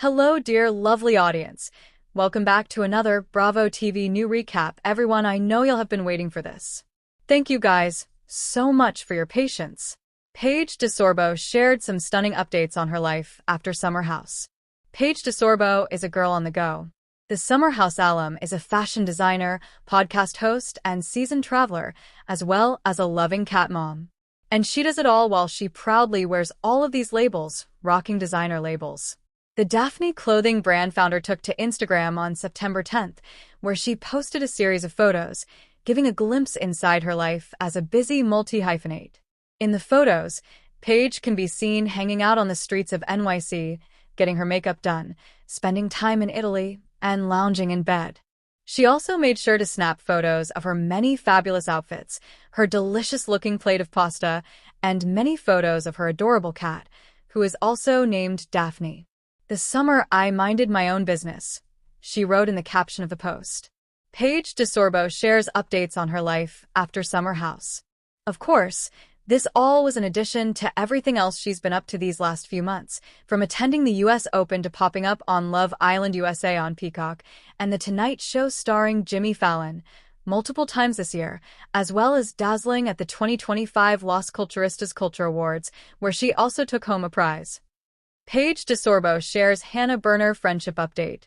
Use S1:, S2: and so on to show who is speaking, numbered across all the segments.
S1: Hello, dear lovely audience. Welcome back to another Bravo TV new recap. Everyone, I know you'll have been waiting for this. Thank you guys so much for your patience. Paige DeSorbo shared some stunning updates on her life after Summer House. Paige DeSorbo is a girl on the go. The Summer House alum is a fashion designer, podcast host, and seasoned traveler, as well as a loving cat mom. And she does it all while she proudly wears all of these labels, rocking designer labels. The Daphne clothing brand founder took to Instagram on September 10th, where she posted a series of photos, giving a glimpse inside her life as a busy multi-hyphenate. In the photos, Paige can be seen hanging out on the streets of NYC, getting her makeup done, spending time in Italy, and lounging in bed. She also made sure to snap photos of her many fabulous outfits, her delicious-looking plate of pasta, and many photos of her adorable cat, who is also named Daphne. "This summer, I minded my own business," she wrote in the caption of the post. Paige DeSorbo shares updates on her life after Summer House. Of course, this all was in addition to everything else she's been up to these last few months, from attending the US Open to popping up on Love Island USA on Peacock and The Tonight Show starring Jimmy Fallon multiple times this year, as well as dazzling at the 2025 Las Culturistas Culture Awards, where she also took home a prize. Paige DeSorbo shares Hannah Berner friendship update.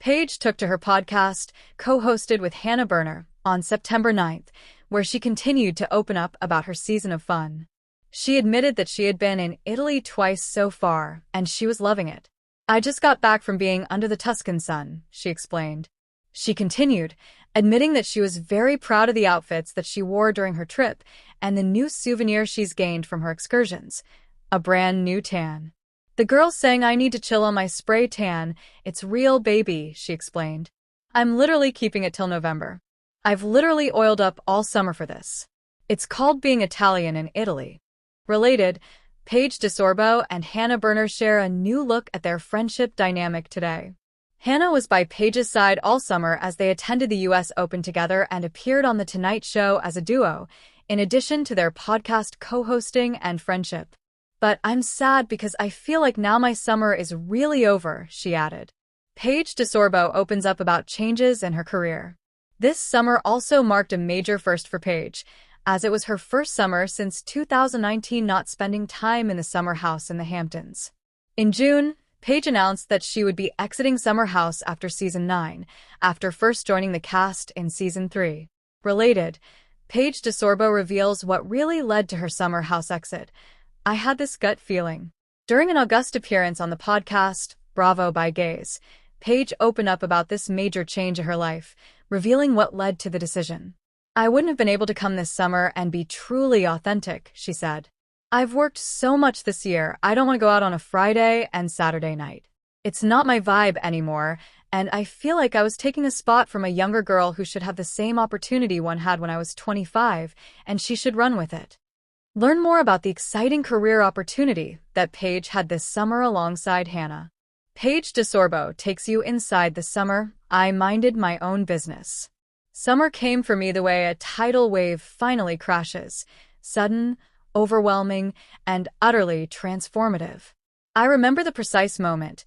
S1: Paige took to her podcast, co-hosted with Hannah Berner, on September 9th, where she continued to open up about her season of fun. She admitted that she had been in Italy twice so far, and she was loving it. "I just got back from being under the Tuscan sun," she explained. She continued, admitting that she was very proud of the outfits that she wore during her trip and the new souvenir she's gained from her excursions, a brand new tan. "The girl's saying I need to chill on my spray tan. It's real, baby," she explained. "I'm literally keeping it till November. I've literally oiled up all summer for this. It's called being Italian in Italy." Related, Paige DeSorbo and Hannah Berner share a new look at their friendship dynamic today. Hannah was by Paige's side all summer as they attended the US Open together and appeared on The Tonight Show as a duo, in addition to their podcast co-hosting and friendship. "But I'm sad because I feel like now my summer is really over," she added. Paige DeSorbo opens up about changes in her career. This summer also marked a major first for Paige, as it was her first summer since 2019 not spending time in the Summer House in the Hamptons. In June, Paige announced that she would be exiting Summer House after Season 9, after first joining the cast in Season 3. Related, Paige DeSorbo reveals what really led to her Summer House exit. "I had this gut feeling." During an August appearance on the podcast, Bravo by Gaze, Paige opened up about this major change in her life, revealing what led to the decision. "I wouldn't have been able to come this summer and be truly authentic," she said. "I've worked so much this year, I don't want to go out on a Friday and Saturday night. It's not my vibe anymore, and I feel like I was taking a spot from a younger girl who should have the same opportunity one had when I was 25, and she should run with it." Learn more about the exciting career opportunity that Paige had this summer alongside Hannah. Paige DeSorbo takes you inside the summer. "I minded my own business. Summer came for me the way a tidal wave finally crashes, sudden, overwhelming, and utterly transformative. I remember the precise moment.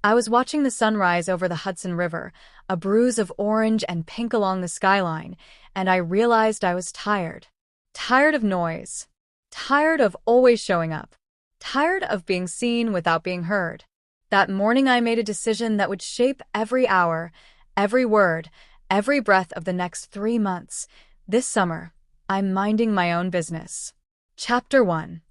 S1: I was watching the sunrise over the Hudson River, a bruise of orange and pink along the skyline, and I realized I was tired. Tired of noise. Tired of always showing up. Tired of being seen without being heard. That morning I made a decision that would shape every hour, every word, every breath of the next 3 months. This summer, I'm minding my own business." Chapter 1.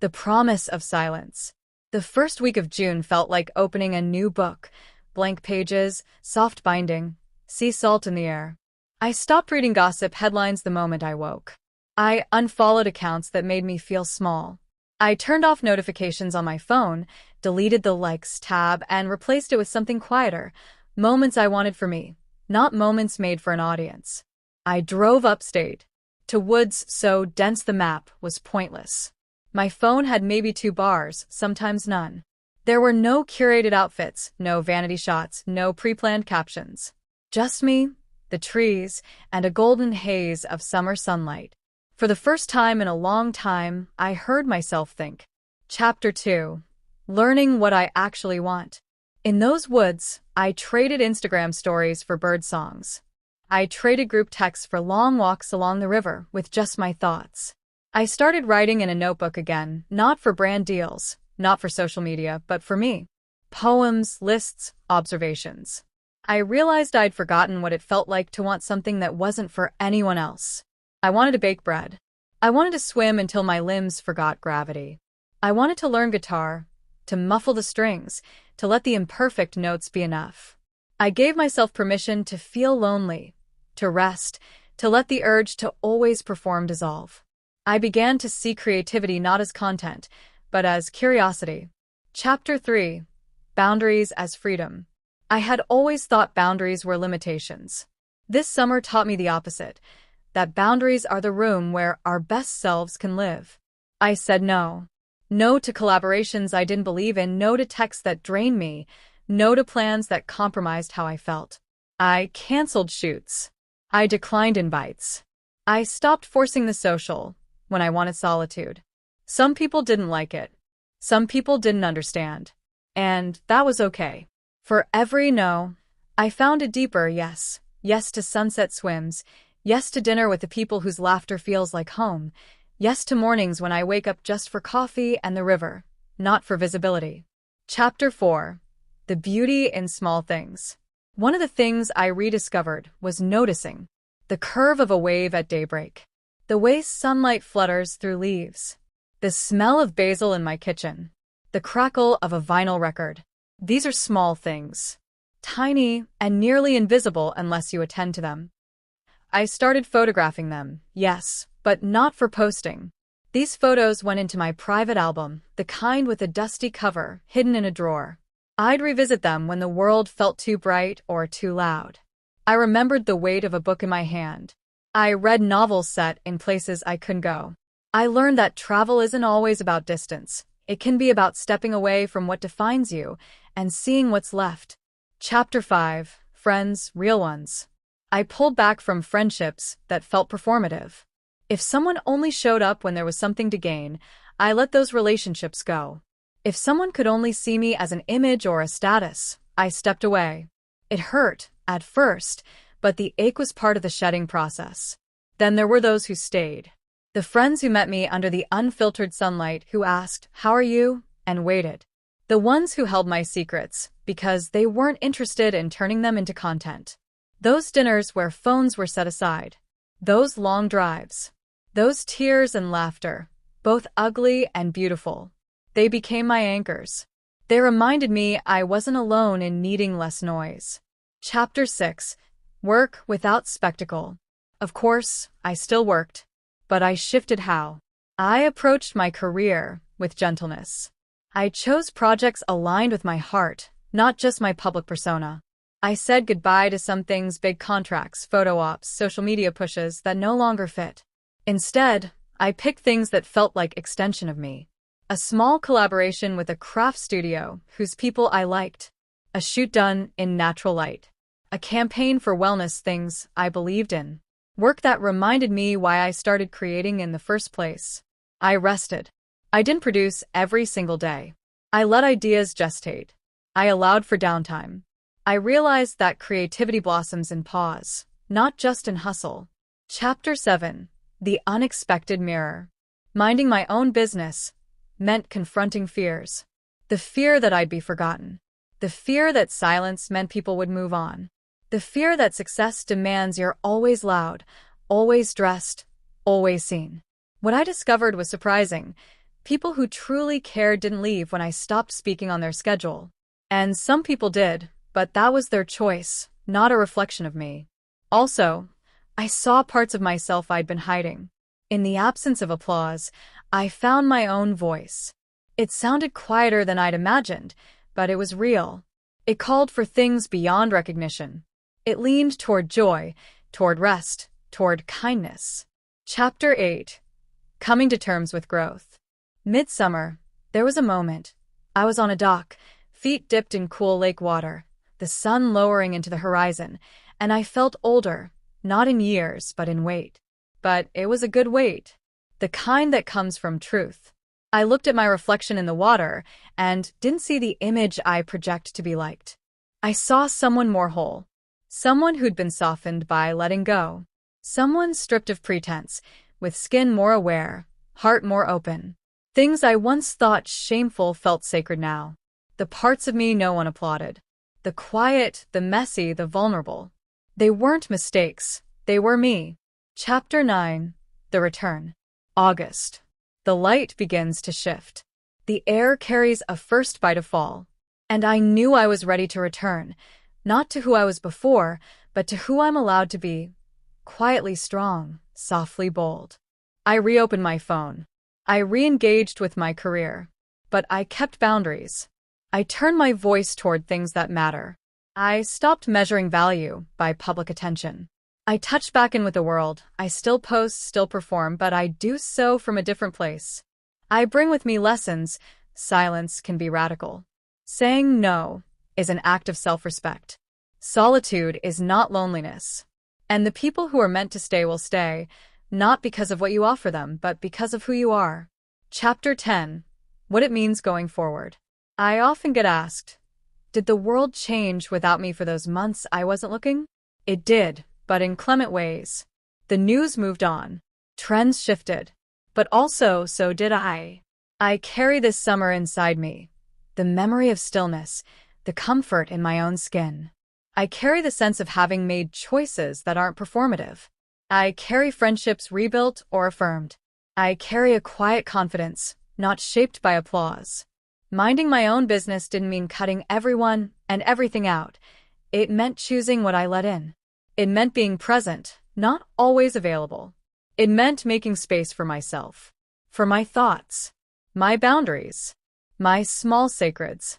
S1: The Promise of Silence. The first week of June felt like opening a new book. Blank pages, soft binding, sea salt in the air. I stopped reading gossip headlines the moment I woke. I unfollowed accounts that made me feel small. I turned off notifications on my phone, deleted the likes tab, and replaced it with something quieter. Moments I wanted for me, not moments made for an audience. I drove upstate, to woods so dense the map was pointless. My phone had maybe 2 bars, sometimes none. There were no curated outfits, no vanity shots, no pre-planned captions. Just me, the trees, and a golden haze of summer sunlight. For the first time in a long time, I heard myself think. Chapter 2. Learning what I actually want. In those woods, I traded Instagram stories for bird songs. I traded group texts for long walks along the river with just my thoughts. I started writing in a notebook again, not for brand deals, not for social media, but for me. Poems, lists, observations. I realized I'd forgotten what it felt like to want something that wasn't for anyone else. I wanted to bake bread. I wanted to swim until my limbs forgot gravity. I wanted to learn guitar, to muffle the strings, to let the imperfect notes be enough. I gave myself permission to feel lonely, to rest, to let the urge to always perform dissolve. I began to see creativity not as content, but as curiosity. Chapter 3. Boundaries as Freedom. I had always thought boundaries were limitations. This summer taught me the opposite, that boundaries are the room where our best selves can live. I said no. No to collaborations I didn't believe in, no to texts that drained me, no to plans that compromised how I felt. I canceled shoots. I declined invites. I stopped forcing the social when I wanted solitude. Some people didn't like it. Some people didn't understand. And that was okay. For every no, I found a deeper yes. Yes to sunset swims. Yes to dinner with the people whose laughter feels like home. Yes to mornings when I wake up just for coffee and the river, not for visibility. Chapter 4. The Beauty in Small Things. One of the things I rediscovered was noticing the curve of a wave at daybreak, the way sunlight flutters through leaves, the smell of basil in my kitchen, the crackle of a vinyl record. These are small things, tiny and nearly invisible unless you attend to them. I started photographing them, yes, but not for posting. These photos went into my private album, the kind with a dusty cover hidden in a drawer. I'd revisit them when the world felt too bright or too loud. I remembered the weight of a book in my hand. I read novels set in places I couldn't go. I learned that travel isn't always about distance. It can be about stepping away from what defines you and seeing what's left. Chapter 5. Friends, Real Ones. I pulled back from friendships that felt performative. If someone only showed up when there was something to gain, I let those relationships go. If someone could only see me as an image or a status, I stepped away. It hurt, at first, but the ache was part of the shedding process. Then there were those who stayed. The friends who met me under the unfiltered sunlight, who asked, "How are you?" and waited. The ones who held my secrets, because they weren't interested in turning them into content. Those dinners where phones were set aside. Those long drives. Those tears and laughter, both ugly and beautiful. They became my anchors. They reminded me I wasn't alone in needing less noise. Chapter 6. Work without spectacle. Of course, I still worked. But I shifted how. I approached my career with gentleness. I chose projects aligned with my heart, not just my public persona. I said goodbye to some things, big contracts, photo ops, social media pushes that no longer fit. Instead, I picked things that felt like extension of me. A small collaboration with a craft studio whose people I liked. A shoot done in natural light. A campaign for wellness, things I believed in. Work that reminded me why I started creating in the first place. I rested. I didn't produce every single day. I let ideas gestate. I allowed for downtime. I realized that creativity blossoms in pause, not just in hustle. Chapter 7. The Unexpected Mirror. Minding my own business meant confronting fears. The fear that I'd be forgotten. The fear that silence meant people would move on. The fear that success demands you're always loud, always dressed, always seen. What I discovered was surprising. People who truly cared didn't leave when I stopped speaking on their schedule. And some people did, but that was their choice, not a reflection of me. Also, I saw parts of myself I'd been hiding. In the absence of applause, I found my own voice. It sounded quieter than I'd imagined, but it was real. It called for things beyond recognition. It leaned toward joy, toward rest, toward kindness. Chapter 8. Coming to Terms with Growth. Midsummer, there was a moment. I was on a dock, feet dipped in cool lake water, the sun lowering into the horizon, and I felt older, not in years but in weight. But it was a good weight. The kind that comes from truth. I looked at my reflection in the water and didn't see the image I project to be liked. I saw someone more whole. Someone who'd been softened by letting go. Someone stripped of pretense, with skin more aware, heart more open. Things I once thought shameful felt sacred now. The parts of me no one applauded. The quiet, the messy, the vulnerable. They weren't mistakes. They were me. Chapter 9. The Return. August. The light begins to shift. The air carries a first bite of fall. And I knew I was ready to return, not to who I was before, but to who I'm allowed to be. Quietly strong, softly bold. I reopened my phone. I re-engaged with my career. But I kept boundaries. I turned my voice toward things that matter. I stopped measuring value by public attention. I touched back in with the world. I still post, still perform, but I do so from a different place. I bring with me lessons. Silence can be radical. Saying no is an act of self-respect. Solitude is not loneliness. And the people who are meant to stay will stay, not because of what you offer them, but because of who you are. Chapter 10. What it means going forward. I often get asked, did the world change without me for those months I wasn't looking? It did, but in inclement ways. The news moved on. Trends shifted. But also, so did I. I carry this summer inside me. The memory of stillness, the comfort in my own skin. I carry the sense of having made choices that aren't performative. I carry friendships rebuilt or affirmed. I carry a quiet confidence, not shaped by applause. Minding my own business didn't mean cutting everyone and everything out. It meant choosing what I let in. It meant being present, not always available. It meant making space for myself, for my thoughts, my boundaries, my small sacreds.